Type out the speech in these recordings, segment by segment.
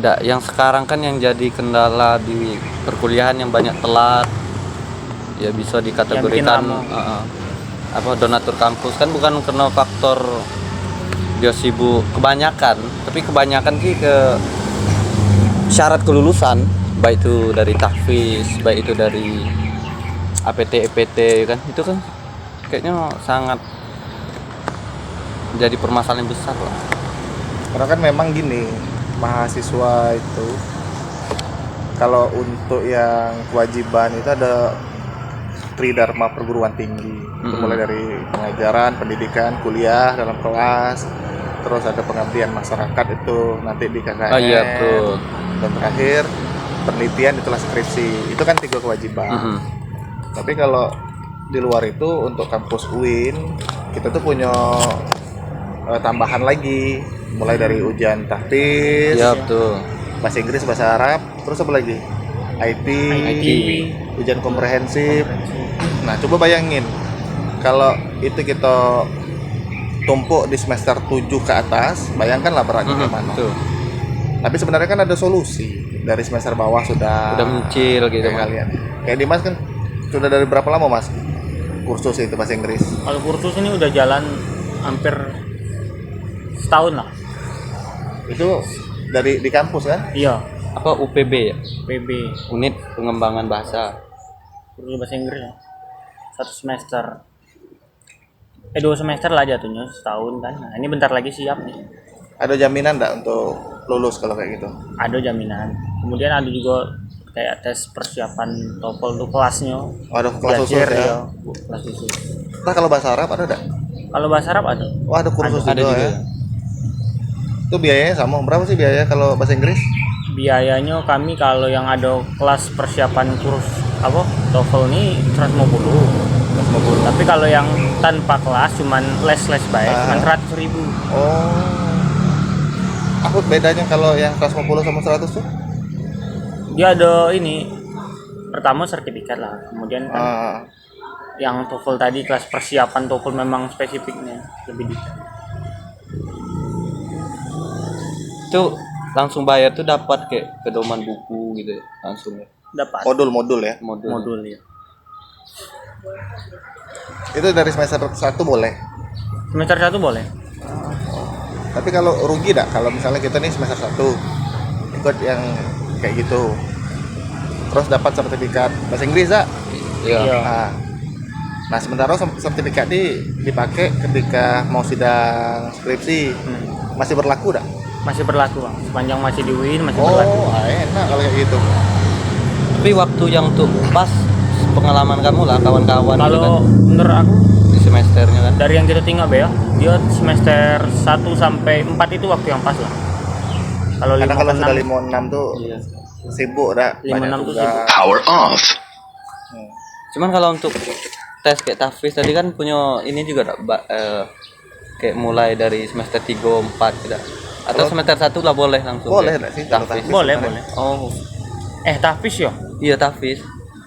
Yang sekarang kan yang jadi kendala di perkuliahan yang banyak telat, ya bisa dikategorikan donatur kampus kan bukan karena faktor dia sibuk kebanyakan sih ke syarat kelulusan, baik itu dari tahfiz, baik itu dari APT EPT kan, itu kan kayaknya sangat jadi permasalahan besar lah. Karena kan memang gini, mahasiswa itu kalau untuk yang kewajiban itu ada tridharma perguruan tinggi. Itu mulai dari pengajaran, pendidikan, kuliah dalam kelas, terus ada pengabdian masyarakat itu nanti di KKN. Oh iya betul. Dan terakhir penelitian itulah skripsi. Itu kan 3 kewajiban. Tapi kalau di luar itu untuk kampus UIN kita tuh punya tambahan lagi, mulai dari ujian tahfiz, ya betul, bahasa Inggris, bahasa Arab, terus apa lagi? IT, ujian komprehensif. Nah, coba bayangin kalau itu kita tumpuk di semester 7 ke atas, bayangkanlah beratnya gimana. Tapi sebenarnya kan ada solusi. Dari semester bawah sudah mencil gitu kayak kalian. Kayak Dimas kan sudah dari berapa lama Mas kursus itu bahasa Inggris? Kalau kursus ini udah jalan hampir setahun lah. Itu di kampus kan? Iya. Apa UPB ya? PB. Unit Pengembangan Bahasa. Kursus bahasa Inggris ya. 1 semester. 2 semester lah jatuhnya, setahun kan. Nah, ini bentar lagi siap nih. Ada jaminan enggak untuk lulus kalau kayak gitu? Ada jaminan. Kemudian ada juga kayak tes persiapan TOEFL untuk kelasnya. Ada kelas khusus ya? Kelas khusus. Nah, kalau bahasa Arab ada enggak? Kalau bahasa Arab ada. Oh, ada kursus ada juga ya? Itu biayanya sama, berapa sih biaya kalau bahasa Inggris? Biayanya kami kalau yang ada kelas persiapan kursus TOEFL ini 150. Tapi kalau yang tanpa kelas cuman les-les baik cuman 100.000. Oh. Apa bedanya kalau yang 150 sama 100 tuh? Dia ada ini. Pertama sertifikat lah. Kemudian kan yang TOEFL tadi kelas persiapan TOEFL memang spesifiknya lebih detail. Itu langsung bayar tuh dapat kayak pedoman buku gitu ya, langsung ya. Dapat. Modul ya? Modul ya. Itu dari semester 1 boleh? Semester 1 boleh. Tapi kalau rugi enggak kalau misalnya kita nih semester 1 ikut yang kayak gitu, terus dapat sertifikat bahasa Inggris enggak? Iya. Nah sementara sertifikat dipakai ketika mau sidang skripsi, masih berlaku enggak? Masih berlaku Bang. Sepanjang masih di UIN masih berlaku. Oh enak kalau kayak gitu. Tapi waktu yang tuh pas pengalaman kamu lah kawan-kawan kalau gitu kan, menurut aku di semesternya kan, dari yang kita tinggal ya, dia semester 1 sampai 4 itu waktu yang pas lah. Kalau 5 Karena kalau sudah 6 5-6 tuh sibuk dah, 5-6 tuh sibuk. Power off. Cuman kalau untuk tes kayak tahfiz tadi kan punya ini juga kayak mulai dari semester 3 4 tidak, atau semester 1 lah boleh langsung? Boleh enggak sih tahfiz? Boleh. Oh Tahfiz ya? iya tahfiz.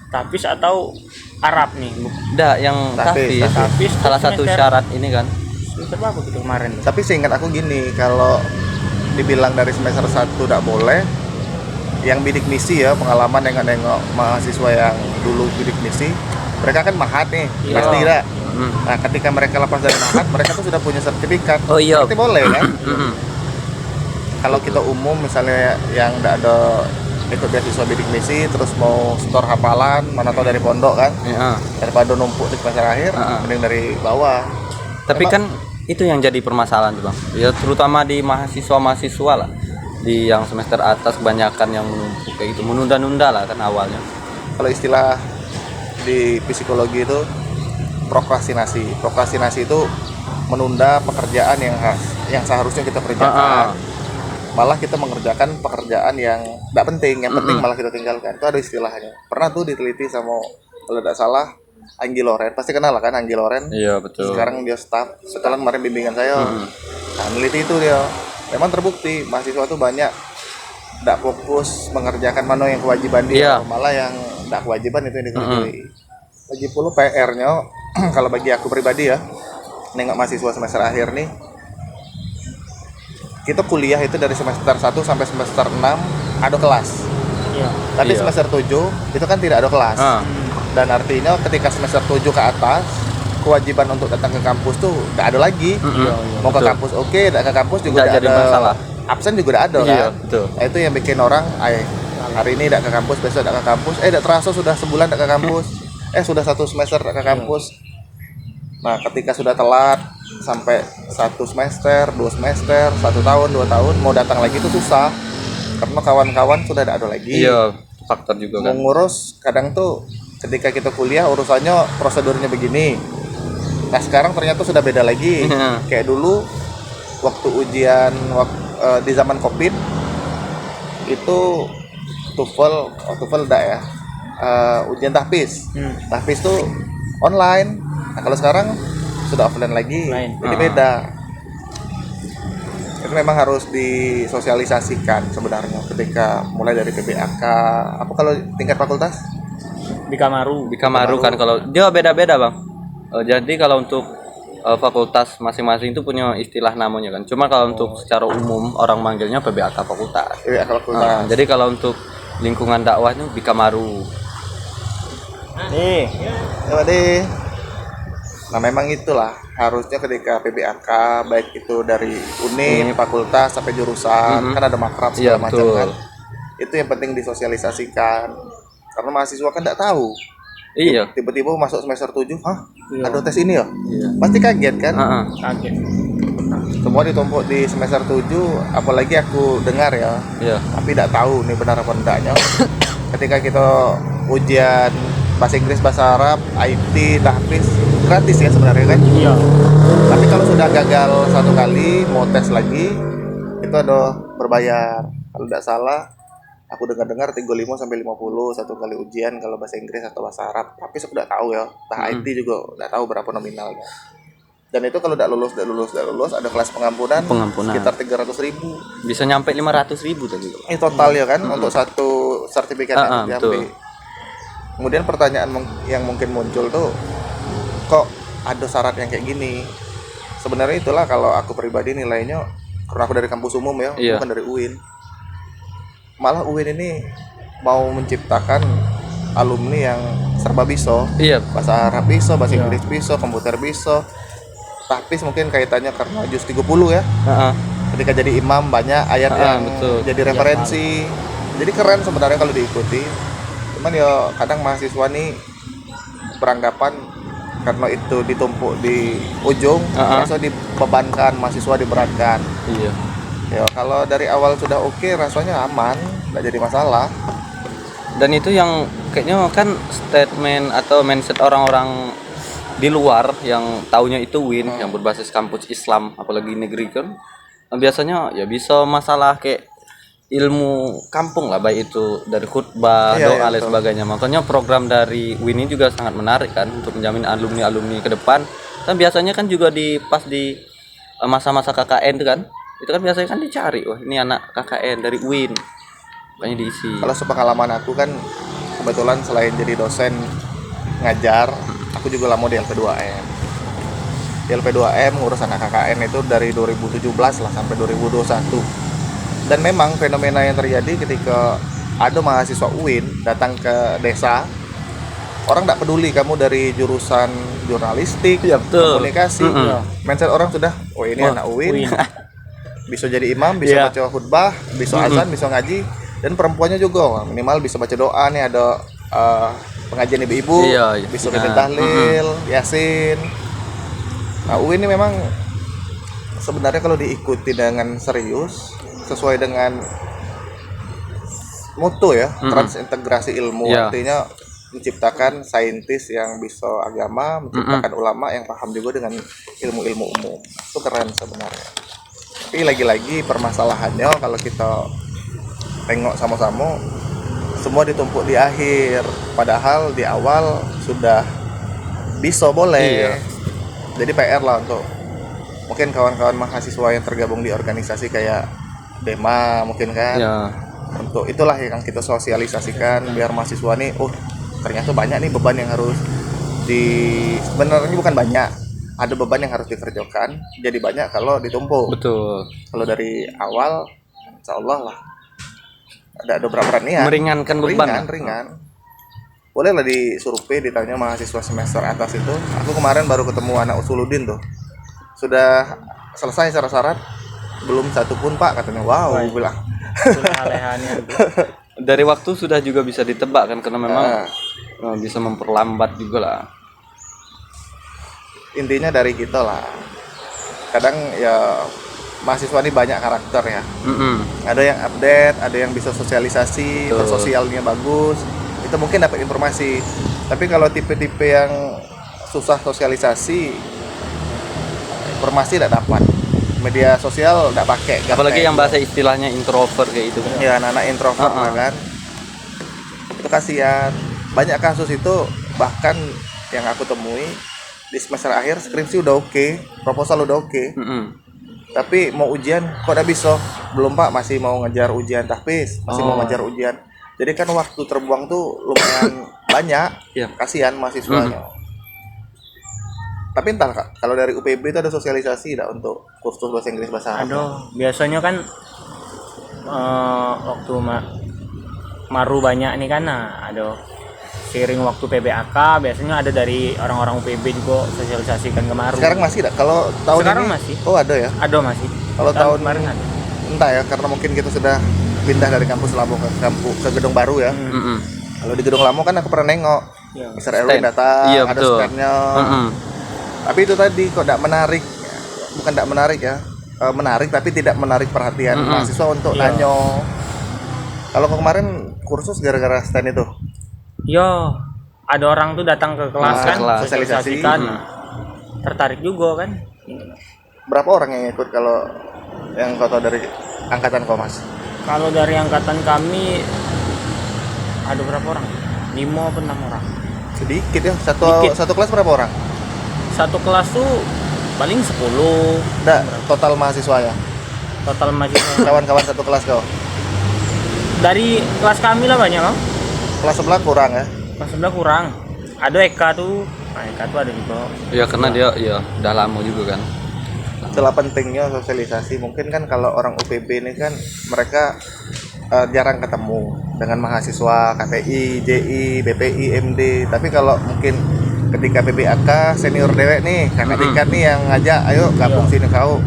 Tahfiz atau Arab nih? Yang tahfiz salah satu semester- syarat ini kan. Semester berapa gitu kemarin? Tapi seingat aku gini, kalau dibilang dari semester 1 tidak boleh, yang bidik misi ya, pengalaman nengok-nengok mahasiswa yang dulu bidik misi, mereka kan mahat nih, pasti tidak. Nah ketika mereka lepas dari mahat, mereka tuh sudah punya sertifikat. Oh iya. Berarti boleh kan? Kalau kita umum misalnya yang tidak ada ikut beasiswa bidik misi terus mau store hafalan, mana tahu dari pondok kan, daripada numpuk di semester akhir, mending dari bawah. Tapi kan itu yang jadi permasalahan tuh Bang ya, terutama di mahasiswa lah, di yang semester atas kebanyakan yang menumpuk kayak gitu, menunda-nunda lah kan awalnya. Kalau istilah di psikologi itu prokrastinasi itu menunda pekerjaan yang seharusnya kita kerjakan. Malah kita mengerjakan pekerjaan yang tidak penting, yang penting malah kita tinggalkan. Itu ada istilahnya. Pernah tuh diteliti sama, kalau tidak salah, Anggi Loren. Pasti kenal lah kan Anggi Loren? Iya betul. Sekarang dia staff. Setelah kemarin bimbingan saya, nah, meneliti itu dia. Memang terbukti mahasiswa tuh banyak tidak fokus mengerjakan mana yang kewajiban dia, malah yang tidak kewajiban itu yang dikerjai. Lagi pula PR-nya, kalau bagi aku pribadi ya, nengok mahasiswa semester akhir nih, kita kuliah itu dari semester 1 sampai semester 6 ada kelas. Iya. Tapi Iya. semester 7 itu kan tidak ada kelas. Dan artinya ketika semester 7 ke atas, kewajiban untuk datang ke kampus tuh nggak ada lagi. Mau ke Betul. kampus oke, nggak ke kampus juga Nggak nggak jadi ada masalah. absen juga udah ada Iya, kan. betul. Nah, itu yang bikin orang hari ini nggak ke kampus, besok nggak ke kampus, tidak terasa sudah sebulan nggak ke kampus, sudah 1 semester nggak ke kampus. Nah, ketika sudah telat sampai 1 semester, 2 semester, 1 tahun, 2 tahun mau datang lagi itu susah. Karena kawan-kawan sudah tidak ada lagi. Iya, faktor juga Mau kan. ngurus kadang tuh ketika kita kuliah urusannya prosedurnya begini. Nah, sekarang ternyata sudah beda lagi. Kayak dulu waktu ujian di zaman Covid itu TOEFL enggak ya. Ujian tahfiz. Tahfiz tuh online. Nah, kalau sekarang sudah offline lagi. Offline. Jadi beda. Itu memang harus disosialisasikan sebenarnya ketika mulai dari PBAK. Apa kalau tingkat fakultas? Di Kamaru. Di Kamaru kan kalau dia beda-beda bang. Jadi kalau untuk fakultas masing-masing itu punya istilah namanya kan. Cuma kalau untuk secara umum orang manggilnya PBAK fakultas. PBAK fakultas. Jadi kalau untuk lingkungan dakwahnya di Kamaru. Nih, Coba deh. Nah, memang itulah harusnya ketika PBAK baik itu dari UNIF, fakultas sampai jurusan kan ada makrab segala Iya, macam betul. kan. Itu yang penting disosialisasikan. Karena mahasiswa kan tidak tahu. Iya. Tiba-tiba masuk semester 7, Iya. ada tes ini ya? Iya. Pasti kaget kan? Heeh. kaget. Semua ditumpuk di semester 7, apalagi aku dengar ya. Iya. Tapi tidak tahu nih benar apa enggaknya. Ketika kita ujian bahasa Inggris, bahasa Arab, IT, tahfiz gratis ya sebenarnya kan. Iya. Tapi kalau sudah gagal 1 kali mau tes lagi itu ada berbayar. Kalau tidak salah aku dengar-dengar 35 sampai 50 1 kali ujian kalau bahasa Inggris atau bahasa Arab. Tapi saya tidak tahu ya. IT juga tidak tahu berapa nominalnya. Dan itu kalau tidak lulus ada kelas pengampunan, Pengampunan. sekitar 300.000. Bisa nyampe 500.000 tadi. Ini total ya kan untuk satu sertifikat yang diambil. betul. Kemudian pertanyaan yang mungkin muncul tuh, kok ada syarat yang kayak gini? Sebenarnya itulah kalau aku pribadi nilainya, karena aku dari kampus umum ya, Iya. bukan dari UIN. Malah UIN ini mau menciptakan alumni yang serba bisa. Iya. Bahasa Arab bisa, bahasa Inggris bisa, komputer bisa. Tapi mungkin kaitannya karena juz 30 ya. Heeh. Ketika jadi imam banyak ayat yang betul. jadi referensi. Jadi keren sebenarnya kalau diikuti. Cuman ya kadang mahasiswa nih beranggapan karena itu ditumpuk di ujung, merasa dibebankan, mahasiswa diberatkan. Iya. Ya kalau dari awal sudah oke, rasanya aman, nggak jadi masalah. Dan itu yang kayaknya kan statement atau mindset orang-orang di luar yang taunya itu win yang berbasis kampus Islam apalagi negeri kan biasanya ya bisa masalah kayak ilmu kampung lah, baik itu dari khutbah, Iya, doa iya, dan sebagainya. Makanya program dari WIN ini juga sangat menarik kan untuk menjamin alumni-alumni ke depan. Kan biasanya kan juga pas di masa-masa KKN itu kan biasanya kan dicari, wah ini anak KKN dari WIN, makanya diisi. Kalau sepengalaman aku kan kebetulan selain jadi dosen ngajar, aku juga lama di LP2M. Di LP2M ngurus anak KKN itu dari 2017 lah sampai 2021. Dan memang fenomena yang terjadi ketika ada mahasiswa UIN datang ke desa, orang tidak peduli kamu dari jurusan jurnalistik, Iya, betul. komunikasi, mindset orang sudah, oh ini anak UIN, bisa jadi imam, bisa baca khutbah, bisa azan, bisa ngaji, dan perempuannya juga wah, minimal bisa baca doa nih, ada pengajian ibu-ibu, Iya, bisa nah, bikin tahlil, yasin. Nah UIN ini memang sebenarnya kalau diikuti dengan serius sesuai dengan mutu ya, transintegrasi ilmu, Iya. artinya menciptakan saintis yang bisa agama, menciptakan ulama yang paham juga dengan ilmu-ilmu umum. Itu keren sebenarnya. Tapi lagi-lagi permasalahannya kalau kita tengok sama-sama, semua ditumpuk di akhir, padahal di awal sudah bisa boleh. Iya. Jadi PR lah untuk mungkin kawan-kawan mahasiswa yang tergabung di organisasi kayak DEMA mungkin kan. Ya. Untuk itulah yang kita sosialisasikan biar mahasiswa nih, oh ternyata banyak nih beban yang harus sebenarnya bukan banyak, ada beban yang harus dikerjakan, jadi banyak kalau ditumpuk. Betul. Kalau dari awal, insya Allah lah ada beberapa niat. Meringankan beban. Ringan. Boleh lah di survei ditanya mahasiswa semester atas itu. Aku kemarin baru ketemu anak Usuluddin tuh. Sudah selesai syarat-syarat, belum satu pun Pak katanya. Wow, Baik. bilang. Itulah alehannya itu. Dari waktu sudah juga bisa ditebak kan, karena memang bisa memperlambat juga lah. Intinya dari kita lah. Kadang ya mahasiswa ini banyak karakter ya. Ada yang update, ada yang bisa sosialisasi, Betul. bersosialnya bagus. Itu mungkin dapat informasi. Tapi kalau tipe-tipe yang susah sosialisasi, informasi tidak dapat. Media sosial tidak pakai. Apalagi gaptek. yang bahasa istilahnya introvert kayak itu kan. Ya anak-anak introvert lah kan. Itu kasihan. Banyak kasus itu bahkan yang aku temui di semester akhir skripsi udah oke, proposal udah oke. Tapi mau ujian kok udah bisa? Belum Pak, masih mau ngejar ujian tahfiz, masih mau ngejar ujian. Jadi kan waktu terbuang tuh lumayan banyak. Iya. Kasihan mahasiswanya. Tapi entah Kak, kalau dari UPB itu ada sosialisasi tidak untuk kursus bahasa Inggris bahasa Arab? Aduh, biasanya kan waktu maru banyak nih kan, ada seiring waktu PBAK biasanya ada dari orang-orang UPB juga sosialisasikan ke maru. Sekarang masih tidak? Kalau tahun Sekarang ini masih. Oh ada ya? Ada masih. Kalau tahun kemarin ada. entah ya, karena mungkin kita sudah pindah dari kampus lama ke gedung baru ya. Kalau di gedung lama kan aku pernah nengok, Iya. Mr. Erwin datang, Iya, ada betul. standnya. Tapi itu tadi kok tidak menarik, bukan tidak menarik ya, menarik tapi tidak menarik perhatian mahasiswa untuk Iya. nanya. Kalau kemarin kursus gara-gara stand itu, Yo, ada orang tuh datang ke kelas kan, kelas. sosialisasikan. Tertarik juga kan. berapa orang yang ikut kalau yang kau tahu dari angkatan kau Mas? Kalau dari angkatan kami ada berapa orang? 5 atau 6 orang. Sedikit ya, Sedikit. satu kelas berapa orang? Satu kelas tuh paling 10 Enggak, total mahasiswa ya. total mahasiswa. Kawan-kawan satu kelas kau. Dari kelas kami lah banyak, Bang. Kelas sebelah kurang ya. Kelas sebelah kurang. Ada Eka tuh. Nah, Eka tuh ada juga. Ya karena dia ya udah lama juga kan. Itulah pentingnya sosialisasi. Mungkin kan kalau orang UPB ini kan mereka jarang ketemu dengan mahasiswa KPI, JI, BPI, MD. Tapi kalau mungkin ketika PBAK senior dewek nih, kakak tingkat nih yang ngajak, ayo gabung sini kau.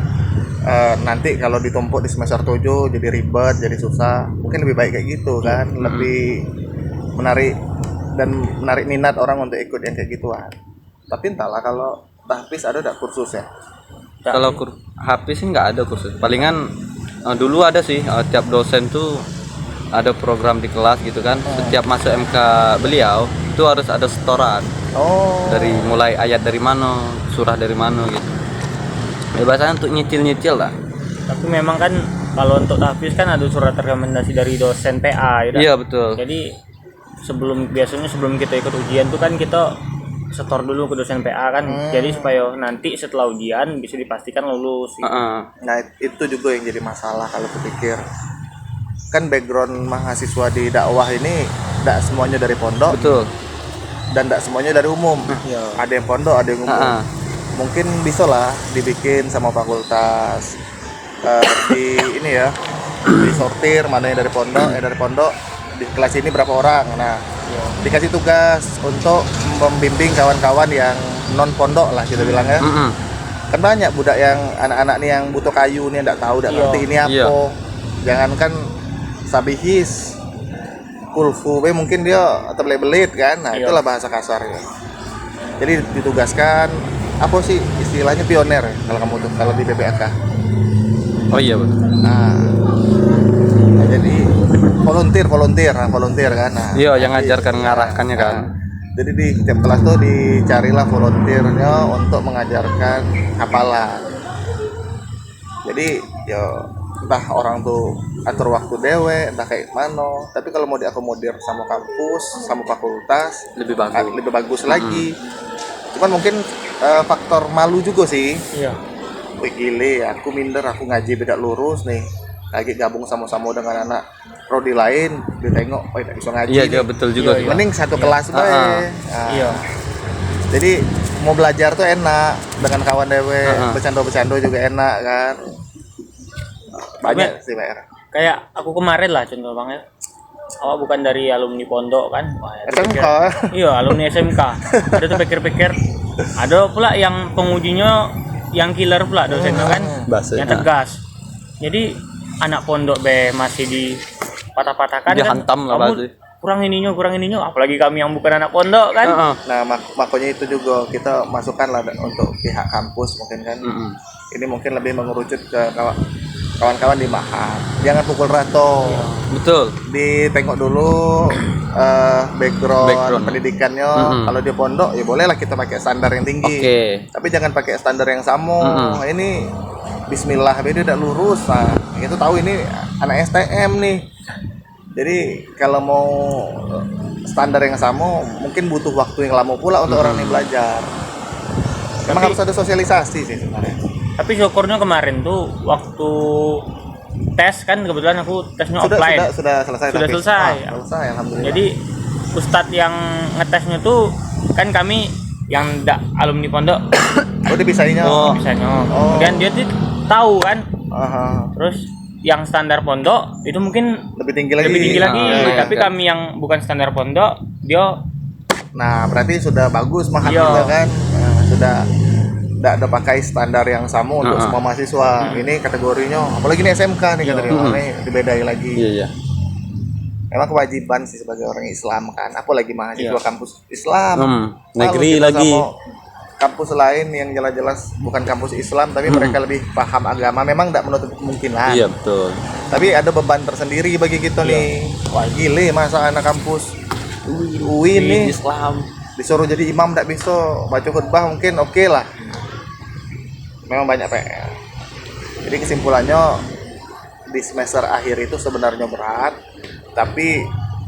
Nanti kalau ditumpuk di semester 7 jadi ribet, jadi susah. Mungkin lebih baik kayak gitu kan, lebih menarik minat orang untuk ikut yang kayak gituan. Tapi entahlah kalau tahfiz ada enggak kursus ya? Kalau HP sih nggak ada kursus. Palingan dulu ada sih, tiap dosen tuh ada program di kelas gitu kan. Setiap masuk MK beliau itu harus ada setoran. Oh. Dari mulai ayat dari mana, surah dari mana gitu. Ya bahasanya untuk nyicil-nyicil lah. Tapi memang kan kalau untuk tahfiz kan ada surat rekomendasi dari dosen PA ya. Iya betul. Jadi biasanya sebelum kita ikut ujian tuh kan kita setor dulu ke dosen PA kan. Jadi supaya nanti setelah ujian bisa dipastikan lulus gitu. Nah itu juga yang jadi masalah kalau kupikir. Kan background mahasiswa di dakwah ini tidak semuanya dari pondok. Betul. Dan tidak semuanya dari umum. Ada yang pondok, ada yang umum. Mungkin bisa lah dibikin sama fakultas. Di ini ya, disortir mana yang dari pondok, di kelas ini berapa orang. Nah, dikasih tugas untuk membimbing kawan-kawan yang non pondok lah kita bilang ya. Kan banyak budak yang anak-anak nih yang butuh kayu nih, enggak tahu, enggak ngerti ini apa. Jangankan sabihis, kulfu, mungkin dia atau belit kan. Nah, itulah bahasa kasarnya. Jadi ditugaskan apa sih istilahnya pioner ya, kalau kamu tuh kalau di PPAK. Oh iya betul. Nah, jadi volunteer kan. Nah, Iya yang ngajarkan ngarahkannya kan. Jadi di setiap kelas tuh dicarilah volunteernya untuk mengajarkan hafalan. Jadi ya entah orang tuh atur waktu dewe, entah kayak mana. Tapi kalau mau diakomodir sama kampus, sama fakultas, Lebih bagus. lebih bagus lagi. Cuman mungkin faktor malu juga sih. Iya. Wih gile, aku minder, aku ngaji beda lurus nih. Lagi gabung sama-sama dengan anak prodi lain, ditengok, tidak bisa ngaji. Iya nih. juga betul juga. Iya, Mending satu kelas bae. Nah, Iya. jadi mau belajar tuh enak dengan kawan dewe, bercanda-bercanda juga enak kan. Banyak sih PR. Kayak aku kemarin lah contoh bang ya, awak bukan dari alumni pondok kan. Wah, ya, SMK. Iya, alumni SMK. Ada tuh pikir-pikir, ada pula yang pengujinya yang killer pula dosennya kan, Bahasanya. yang tegas. Jadi anak pondok masih di patah-patahkan Dia kan, hantam lah kamu bahasanya. kurang ininya, apalagi kami yang bukan anak pondok kan. Nah, makanya itu juga kita masukkan lah untuk pihak kampus mungkin kan. Ini mungkin lebih mengerucut ke kawan-kawan di Mahat. Jangan pukul rata. Betul. Ditengok dulu background pendidikannya. Kalau dia pondok ya bolehlah kita pakai standar yang tinggi. Tapi jangan pakai standar yang sama. Ini Bismillah, beda udah lurus. Nah, itu tahu ini anak STM nih. Jadi kalau mau standar yang sama, mungkin butuh waktu yang lama pula untuk orang ini belajar. Memang harus ada sosialisasi sih sebenarnya. Tapi syukurnya kemarin tuh waktu tes kan, kebetulan aku tesnya offline. Sudah selesai. Sudah selesai. Selesai, alhamdulillah. Jadi ustadz yang ngetesnya tuh kan kami yang alumni pondok. Oh, dipisahinnya. Misalnya. Kemudian dia tuh tahu kan. Terus yang standar pondok itu mungkin lebih tinggi lagi. Tapi kami yang bukan standar pondok, dia berarti sudah bagus Mahat kita kan. Sudah tidak ada pakai standar yang sama untuk semua mahasiswa. Ini kategorinya, apalagi ini SMK nih kategorinya, ini dibedai lagi. Iya. Memang kewajiban sih sebagai orang Islam kan, apalagi mahasiswa kampus Islam. Negeri lagi. Kampus lain yang jelas-jelas bukan kampus Islam tapi mereka lebih paham agama, memang tidak menutup kemungkinan. Iya betul. Tapi ada beban tersendiri bagi kita nih. Wah gile masa anak kampus UIN nih Islam disuruh jadi imam tidak bisa, baca khutbah mungkin oke lah. Memang banyak PR. Jadi kesimpulannya di semester akhir itu sebenarnya berat, tapi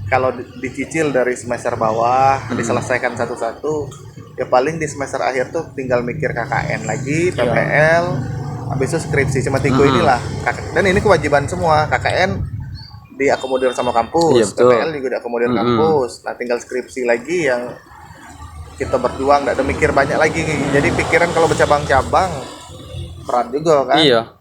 kalau dicicil dari semester bawah diselesaikan satu-satu, ya paling di semester akhir tuh tinggal mikir KKN lagi, PPL, habis itu skripsi, cuma tiga inilah. Dan ini kewajiban semua. KKN diakomodir sama kampus, PPL juga diakomodir kampus. Nah tinggal skripsi lagi yang kita berjuang, nggak ada mikir banyak lagi. Jadi pikiran kalau bercabang-cabang berat juga kan. Iya.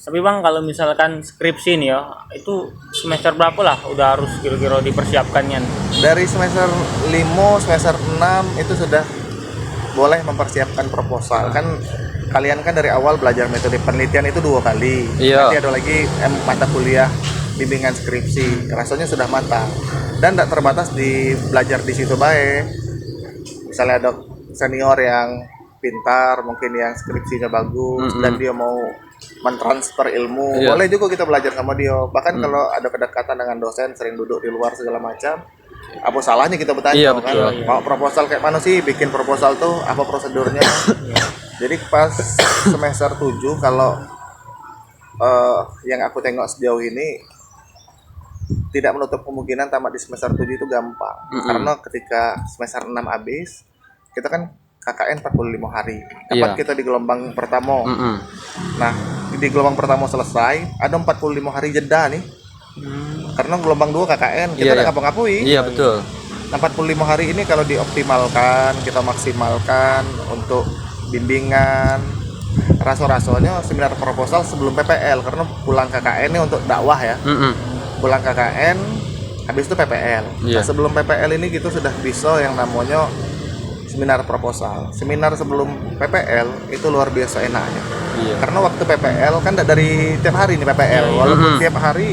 Tapi bang, kalau misalkan skripsi nih ya, itu semester berapa lah udah harus kira-kira dipersiapkannya? Dari semester 5, semester 6 itu sudah boleh mempersiapkan proposal. Kan kalian kan dari awal belajar metode penelitian itu 2 kali. Nanti ada lagi mata kuliah bimbingan skripsi. Rasanya sudah matang. Dan tidak terbatas di belajar di situ baik. Misalnya ada senior yang pintar, mungkin yang skripsinya bagus dan dia mau mentransfer ilmu, boleh juga kita belajar sama dia. Bahkan kalau ada kedekatan dengan dosen, sering duduk di luar segala macam, apa salahnya kita bertanya kan? Mau proposal kayak mana sih? Bikin proposal tuh apa prosedurnya? Jadi pas semester 7 kalau yang aku tengok sejauh ini tidak menutup kemungkinan tamat di semester 7 itu gampang. Karena ketika semester 6 habis, kita kan KKN 45 hari. Dapat kita di gelombang pertama. Nah, di gelombang pertama selesai, ada 45 hari jeda nih. Karena gelombang 2 KKN, kita udah ngapa-ngapain. Iya, betul. Nah, 45 hari ini kalau dioptimalkan, kita maksimalkan untuk bimbingan, raso-rasonya seminar proposal sebelum PPL, karena pulang KKN ini untuk dakwah ya. Pulang KKN, habis itu PPL. Nah, sebelum PPL ini kita sudah bisa yang namanya seminar proposal. Seminar sebelum PPL itu luar biasa enaknya. Karena waktu PPL kan tidak dari tiap hari nih PPL. Walaupun tiap hari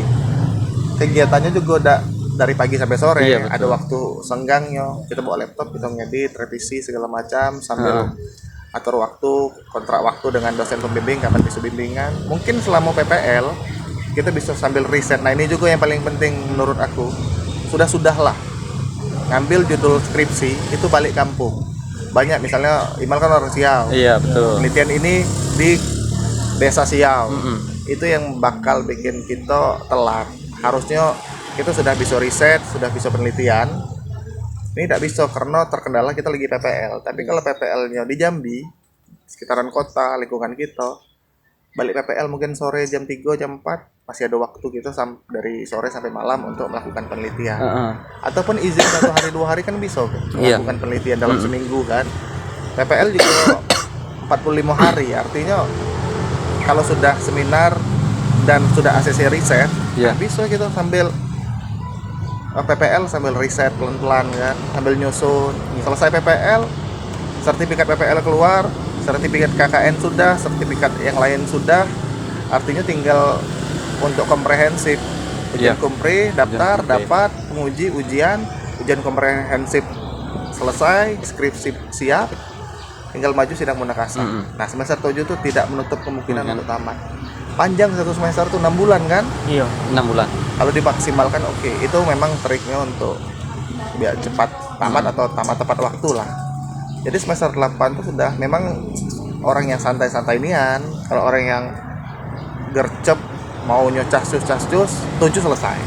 kegiatannya juga udah dari pagi sampai sore. Ada waktu senggangnya. Kita bawa laptop, kita ngedit, revisi segala macam sambil atur waktu, kontrak waktu dengan dosen pembimbing kapan bisa bimbingan. Mungkin selama PPL kita bisa sambil riset. Nah ini juga yang paling penting menurut aku. Sudah-sudahlah ngambil judul skripsi itu balik kampung. Banyak misalnya Imal kan orang Siau. Iya betul. Penelitian ini di desa Siau. Itu yang bakal bikin kita telat. Harusnya kita sudah bisa riset, sudah bisa penelitian. Ini tidak bisa karena terkendala kita lagi PPL. Tapi kalau PPL-nya di Jambi, sekitaran kota, lingkungan kita, balik PPL mungkin sore jam 3, jam 4 masih ada waktu kita dari sore sampai malam untuk melakukan penelitian. Ataupun izin 1 hari 2 hari kan bisa kan? Melakukan penelitian dalam seminggu kan. PPL juga 45 hari, artinya kalau sudah seminar dan sudah ACC riset, Iya. bisa kita sambil PPL sambil riset pelan-pelan kan, sambil nyusun. Selesai PPL, sertifikat PPL keluar, sertifikat KKN sudah, sertifikat yang lain sudah, artinya tinggal untuk komprehensif. Ujian Iya. kompre, daftar, Ujian kompre. dapat, penguji, ujian komprehensif selesai, skripsi siap, tinggal maju sidang munakasah. Nah, semester 7 itu tidak menutup kemungkinan untuk tamat. Panjang satu semester tuh 6 bulan kan? Iya. 6 bulan. Kalau dimaksimalkan oke. Itu memang triknya untuk biar cepat tamat atau tamat tepat waktu lah. Jadi semester 8 itu sudah memang orang yang santai-santai nian. Kalau orang yang gercep maunya cas-cus 7 selesai.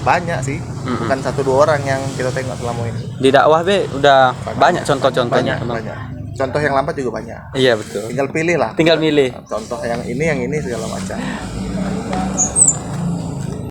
Banyak sih, bukan 1-2 orang yang kita tengok selama ini. Di dakwah be udah banyak contoh-contohnya. Banyak. Contoh yang lambat juga banyak. Iya betul. Tinggal pilih lah. Tinggal milih. Contoh yang ini segala macam.